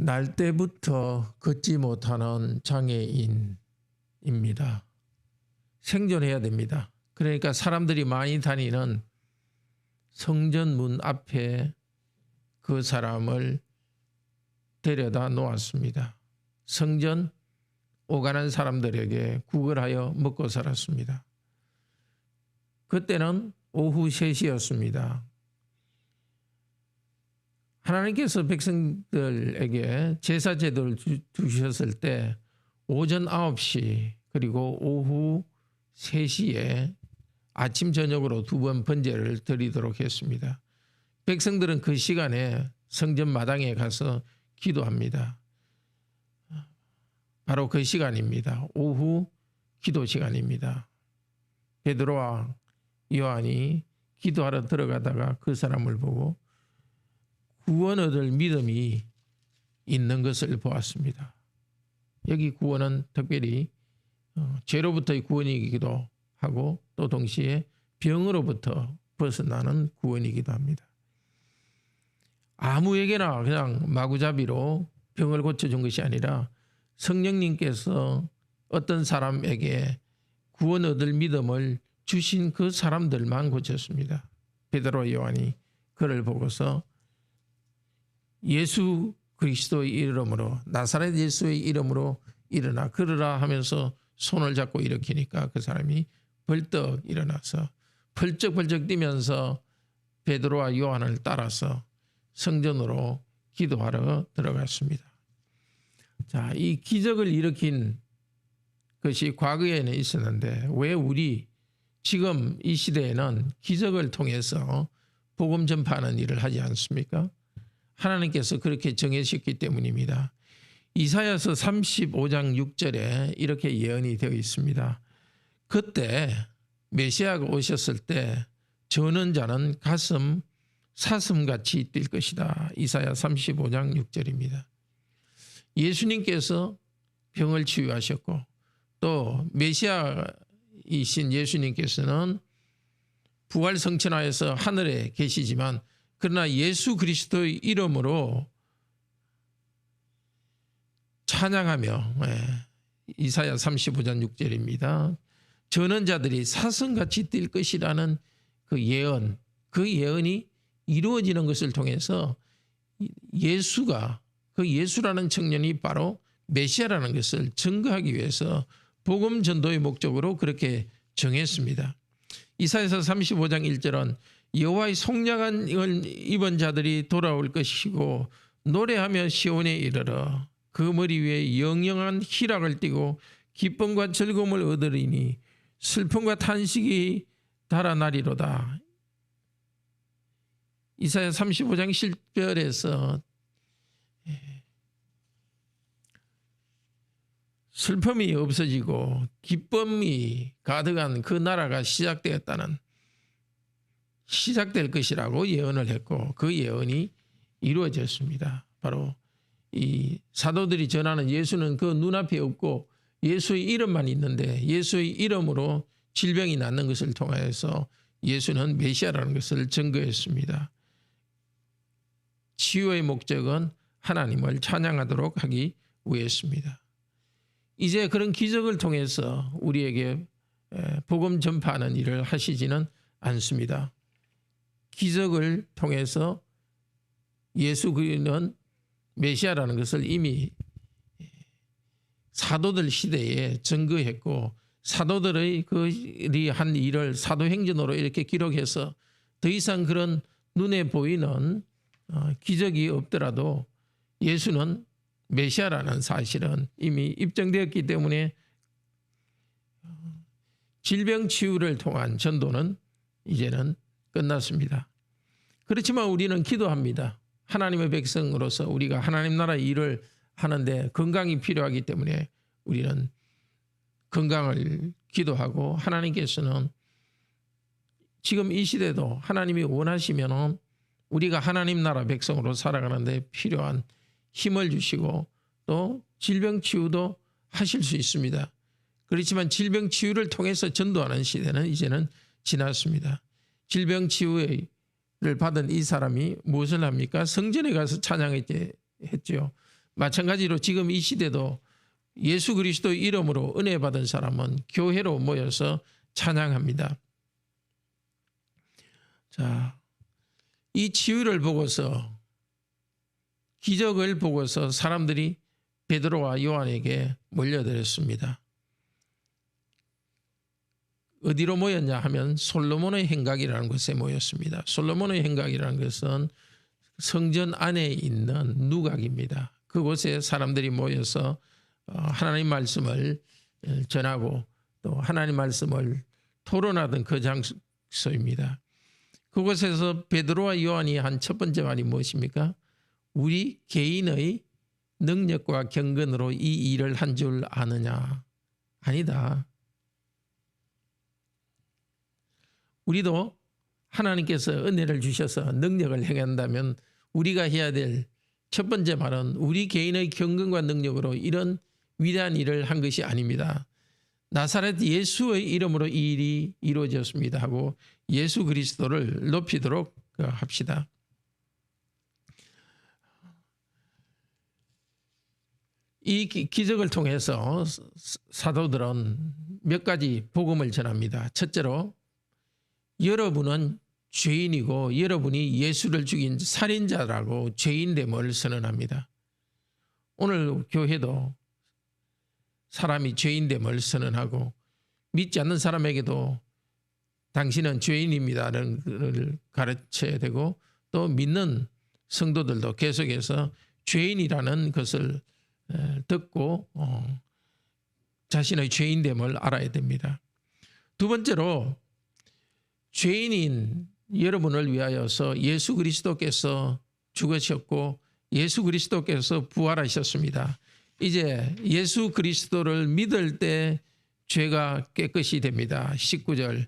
날 때부터 걷지 못하는 장애인입니다. 생존해야 됩니다. 그러니까 사람들이 많이 다니는 성전 문 앞에 그 사람을 데려다 놓았습니다. 성전 오가는 사람들에게 구걸하여 먹고 살았습니다. 그때는 오후 3시였습니다. 하나님께서 백성들에게 제사 제도를 주셨을 때 오전 9시 그리고 오후 3시에 아침 저녁으로 2번 번제를 드리도록 했습니다. 백성들은 그 시간에 성전 마당에 가서 기도합니다. 바로 그 시간입니다. 오후 기도 시간입니다. 베드로와 요한이 기도하러 들어가다가 그 사람을 보고 구원 얻을 믿음이 있는 것을 보았습니다. 여기 구원은 특별히 죄로부터의 구원이기도 하고 또 동시에 병으로부터 벗어나는 구원이기도 합니다. 아무에게나 그냥 마구잡이로 병을 고쳐준 것이 아니라 성령님께서 어떤 사람에게 구원 얻을 믿음을 주신 그 사람들만 고쳤습니다. 베드로와 요한이 그를 보고서 예수 그리스도의 이름으로 나사렛 예수의 이름으로 일어나 걸으라 하면서 손을 잡고 일으키니까 그 사람이 벌떡 일어나서 펄쩍펄쩍 뛰면서 베드로와 요한을 따라서 성전으로 기도하러 들어갔습니다. 자, 이 기적을 일으킨 것이 과거에는 있었는데 왜 우리 지금 이 시대에는 기적을 통해서 복음 전파하는 일을 하지 않습니까? 하나님께서 그렇게 정해주셨기 때문입니다. 이사야서 35장 6절에 이렇게 예언이 되어 있습니다. 그때 메시아가 오셨을 때 저는 자는 가슴 사슴같이 뛸 것이다. 이사야 35장 6절입니다. 예수님께서 병을 치유하셨고 또 메시아이신 예수님께서는 부활 성천하여서 하늘에 계시지만 그러나 예수 그리스도의 이름으로 찬양하며 이사야 35장 6절입니다. 전원자들이 사슴같이 뛸 것이라는 그 예언, 그 예언이 이루어지는 것을 통해서 예수가 그 예수라는 청년이 바로 메시아라는 것을 증거하기 위해서 복음 전도의 목적으로 그렇게 정했습니다. 이사야서 35장 1절은 여호와의 속량함을 입은 자들이 돌아올 것이고 노래하며 시온에 이르러 그 머리 위에 영영한 희락을 띠고 기쁨과 즐거움을 얻으리니 슬픔과 탄식이 달아나리로다. 이사야 35장 10절에서 슬픔이 없어지고 기쁨이 가득한 그 나라가 시작될 것이라고 예언을 했고 그 예언이 이루어졌습니다. 바로 이 사도들이 전하는 예수는 그 눈앞에 없고 예수의 이름만 있는데 예수의 이름으로 질병이 낫는 것을 통하여서 예수는 메시아라는 것을 증거했습니다. 치유의 목적은 하나님을 찬양하도록 하기 위해서입니다. 이제 그런 기적을 통해서 우리에게 복음 전파하는 일을 하시지는 않습니다. 기적을 통해서 예수 그리스도는 메시아라는 것을 이미 사도들 시대에 증거했고 사도들의 그리 한 일을 사도행전으로 이렇게 기록해서 더 이상 그런 눈에 보이는 기적이 없더라도 예수는 메시아라는 사실은 이미 입증되었기 때문에 질병 치유를 통한 전도는 이제는 끝났습니다. 그렇지만 우리는 기도합니다. 하나님의 백성으로서 우리가 하나님 나라의 일을 하는데 건강이 필요하기 때문에 우리는 건강을 기도하고 하나님께서는 지금 이 시대도 하나님이 원하시면 우리가 하나님 나라 백성으로 살아가는데 필요한 힘을 주시고 또 질병 치유도 하실 수 있습니다. 그렇지만 질병 치유를 통해서 전도하는 시대는 이제는 지났습니다. 질병 치유를 받은 이 사람이 무엇을 합니까? 성전에 가서 찬양했죠. 마찬가지로 지금 이 시대도 예수 그리스도 이름으로 은혜 받은 사람은 교회로 모여서 찬양합니다. 자, 이 치유를 보고서, 기적을 보고서 사람들이 베드로와 요한에게 몰려들었습니다. 어디로 모였냐 하면 솔로몬의 행각이라는 곳에 모였습니다. 솔로몬의 행각이라는 것은 성전 안에 있는 누각입니다. 그곳에 사람들이 모여서 하나님 말씀을 전하고 또 하나님 말씀을 토론하던 그 장소입니다. 그곳에서 베드로와 요한이 한 첫 번째 말이 무엇입니까? 우리 개인의 능력과 경건으로 이 일을 한 줄 아느냐? 아니다. 우리도 하나님께서 은혜를 주셔서 능력을 행한다면 우리가 해야 될 첫 번째 말은 우리 개인의 경건과 능력으로 이런 위대한 일을 한 것이 아닙니다. 나사렛 예수의 이름으로 이 일이 이루어졌습니다 하고 예수 그리스도를 높이도록 합시다. 이 기적을 통해서 사도들은 몇 가지 복음을 전합니다. 첫째로, 여러분은 죄인이고 여러분이 예수를 죽인 살인자라고 죄인됨을 선언합니다. 오늘 교회도 사람이 죄인됨을 선언하고 믿지 않는 사람에게도 당신은 죄인입니다라는 것을 가르쳐야 되고 또 믿는 성도들도 계속해서 죄인이라는 것을 듣고 자신의 죄인됨을 알아야 됩니다. 두 번째로, 죄인인 여러분을 위하여서 예수 그리스도께서 죽으셨고 예수 그리스도께서 부활하셨습니다. 이제 예수 그리스도를 믿을 때 죄가 깨끗이 됩니다. 19절,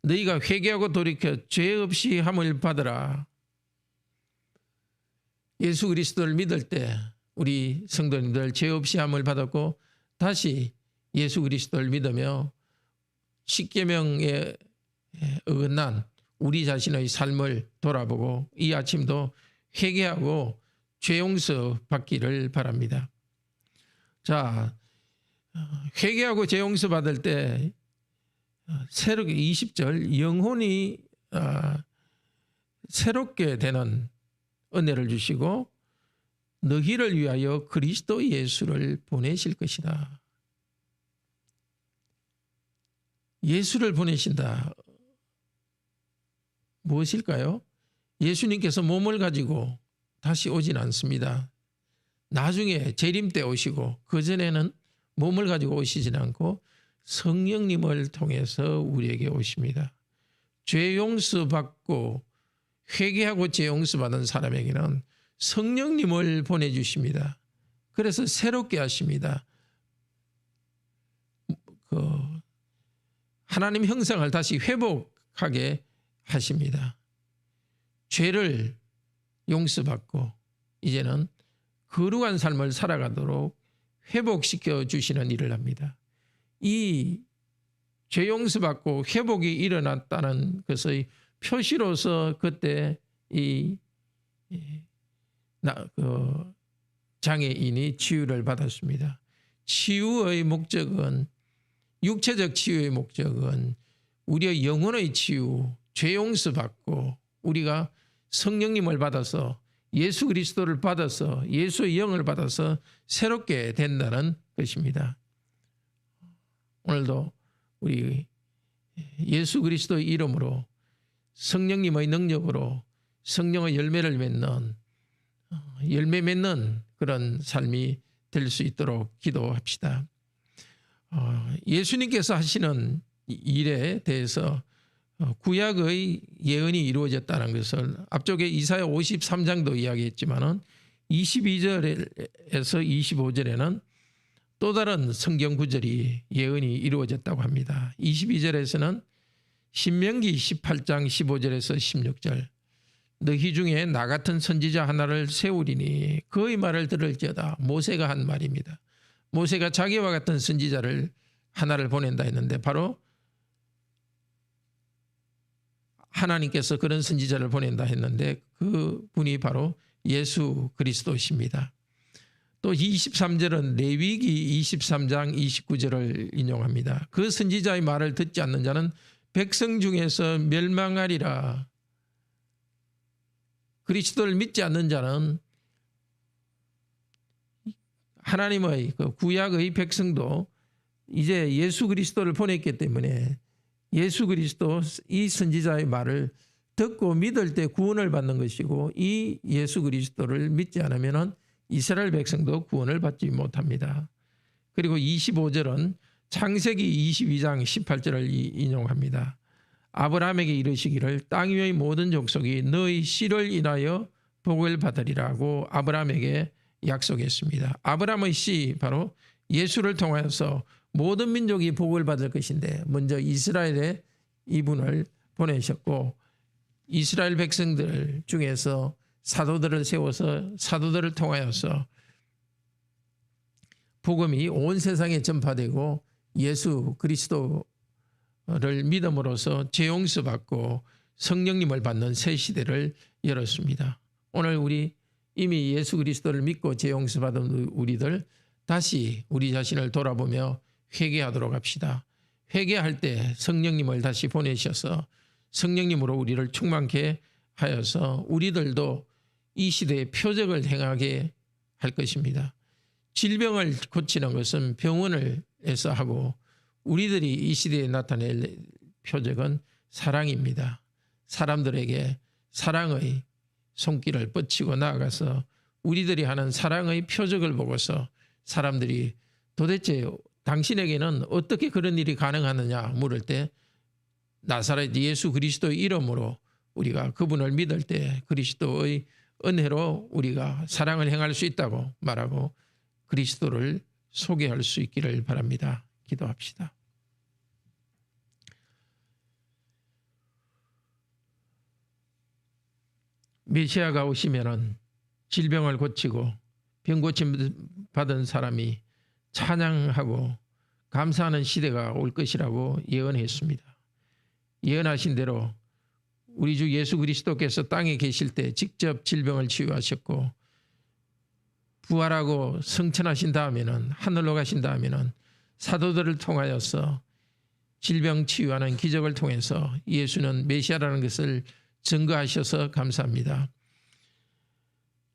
너희가 회개하고 돌이켜 죄 없이 함을 받으라. 예수 그리스도를 믿을 때 우리 성도님들 죄 없이 함을 받았고 다시 예수 그리스도를 믿으며 십계명에 어긋난 우리 자신의 삶을 돌아보고 이 아침도 회개하고 죄 용서 받기를 바랍니다. 자, 회개하고 죄 용서 받을 때 새롭게 20절, 영혼이 새롭게 되는 은혜를 주시고 너희를 위하여 그리스도 예수를 보내실 것이다. 예수를 보내신다. 무엇일까요? 예수님께서 몸을 가지고 다시 오진 않습니다. 나중에 재림 때 오시고 그전에는 몸을 가지고 오시진 않고 성령님을 통해서 우리에게 오십니다. 죄 용서 받고 회개하고 죄 용서 받은 사람에게는 성령님을 보내주십니다. 그래서 새롭게 하십니다. 하나님 형상을 다시 회복하게 하십니다. 죄를 용서받고 이제는 거룩한 삶을 살아가도록 회복시켜 주시는 일을 합니다. 이 죄 용서받고 회복이 일어났다는 것의 표시로서 그때 이 장애인이 치유를 받았습니다. 치유의 목적은, 육체적 치유의 목적은 우리의 영혼의 치유, 죄 용서받고 우리가 성령님을 받아서 예수 그리스도를 받아서 예수의 영을 받아서 새롭게 된다는 것입니다. 오늘도 우리 예수 그리스도의 이름으로 성령님의 능력으로 성령의 열매를 맺는, 열매 맺는 그런 삶이 될 수 있도록 기도합시다. 예수님께서 하시는 일에 대해서 구약의 예언이 이루어졌다는 것을 앞쪽에 이사야 53장도 이야기했지만은 22절에서 25절에는 또 다른 성경 구절이 예언이 이루어졌다고 합니다. 22절에서는 신명기 18장 15절에서 16절, 너희 중에 나 같은 선지자 하나를 세우리니 그의 말을 들을지어다. 모세가 한 말입니다. 모세가 자기와 같은 선지자를 하나를 보낸다 했는데 바로 하나님께서 그런 선지자를 보낸다 했는데 그 분이 바로 예수 그리스도십니다. 또 23절은 레위기 23장 29절을 인용합니다. 그 선지자의 말을 듣지 않는 자는 백성 중에서 멸망하리라. 그리스도를 믿지 않는 자는 하나님의 그 구약의 백성도 이제 예수 그리스도를 보냈기 때문에 예수 그리스도 이 선지자의 말을 듣고 믿을 때 구원을 받는 것이고, 이 예수 그리스도를 믿지 않으면 이스라엘 백성도 구원을 받지 못합니다. 그리고 25절은 창세기 22장 18절을 인용합니다. 아브라함에게 이르시기를 땅 위의 모든 족속이 너의 씨를 인하여 복을 받으리라고 아브라함에게 약속했습니다. 아브라함의 씨 바로 예수를 통해서 모든 민족이 복을 받을 것인데, 먼저 이스라엘에 이분을 보내셨고 이스라엘 백성들 중에서 사도들을 세워서 사도들을 통하여서 복음이 온 세상에 전파되고 예수 그리스도를 믿음으로써 죄 용서받고 성령님을 받는 새 시대를 열었습니다. 오늘 우리 이미 예수 그리스도를 믿고 죄 용서받은 우리들 다시 우리 자신을 돌아보며 회개하도록 합시다. 회개할 때 성령님을 다시 보내셔서 성령님으로 우리를 충만케 하여서 우리들도 이 시대의 표적을 행하게 할 것입니다. 질병을 고치는 것은 병원에서 하고, 우리들이 이 시대에 나타낼 표적은 사랑입니다. 사람들에게 사랑의 손길을 뻗치고 나아가서 우리들이 하는 사랑의 표적을 보고서 사람들이 도대체 당신에게는 어떻게 그런 일이 가능하느냐 물을 때 나사렛 예수 그리스도의 이름으로 우리가 그분을 믿을 때 그리스도의 은혜로 우리가 사랑을 행할 수 있다고 말하고 그리스도를 소개할 수 있기를 바랍니다. 기도합시다. 메시아가 오시면은 질병을 고치고 병 고침 받은 사람이 찬양하고 감사하는 시대가 올 것이라고 예언했습니다. 예언하신 대로 우리 주 예수 그리스도께서 땅에 계실 때 직접 질병을 치유하셨고 부활하고 승천하신 다음에는 하늘로 가신 다음에는 사도들을 통하여서 질병 치유하는 기적을 통해서 예수는 메시아라는 것을 증거하셔서 감사합니다.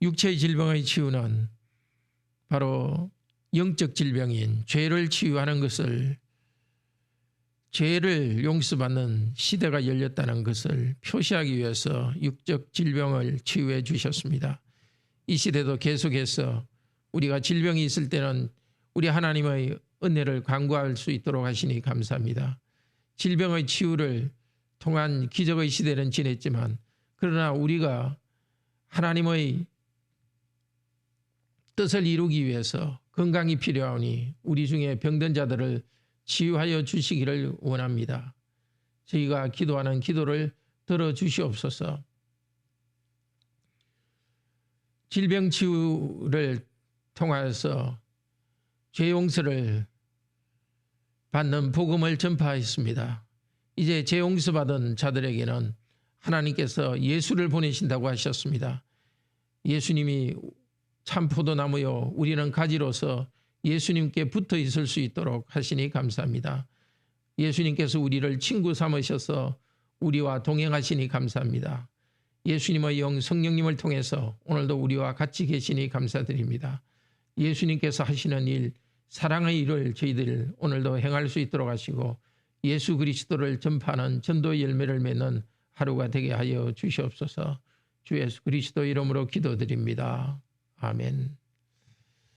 육체의 질병의 치유는 바로 영적 질병인 죄를 치유하는 것을, 죄를 용서받는 시대가 열렸다는 것을 표시하기 위해서 육적 질병을 치유해 주셨습니다. 이 시대도 계속해서 우리가 질병이 있을 때는 우리 하나님의 은혜를 간구할 수 있도록 하시니 감사합니다. 질병의 치유를 통한 기적의 시대는 지냈지만, 그러나 우리가 하나님의 뜻을 이루기 위해서 건강이 필요하니 우리 중에 병든 자들을 치유하여 주시기를 원합니다. 저희가 기도하는 기도를 들어주시옵소서. 질병 치유를 통하여서 죄 용서를 받는 복음을 전파했습니다. 이제 죄 용서받은 자들에게는 하나님께서 예수를 보내신다고 하셨습니다. 예수님이 참 포도나무요 우리는 가지로서 예수님께 붙어 있을 수 있도록 하시니 감사합니다. 예수님께서 우리를 친구 삼으셔서 우리와 동행하시니 감사합니다. 예수님의 영 성령님을 통해서 오늘도 우리와 같이 계시니 감사드립니다. 예수님께서 하시는 일, 사랑의 일을 저희들 오늘도 행할 수 있도록 하시고 예수 그리스도를 전파하는 전도의 열매를 맺는 하루가 되게 하여 주시옵소서. 주 예수 그리스도 이름으로 기도드립니다. 아멘.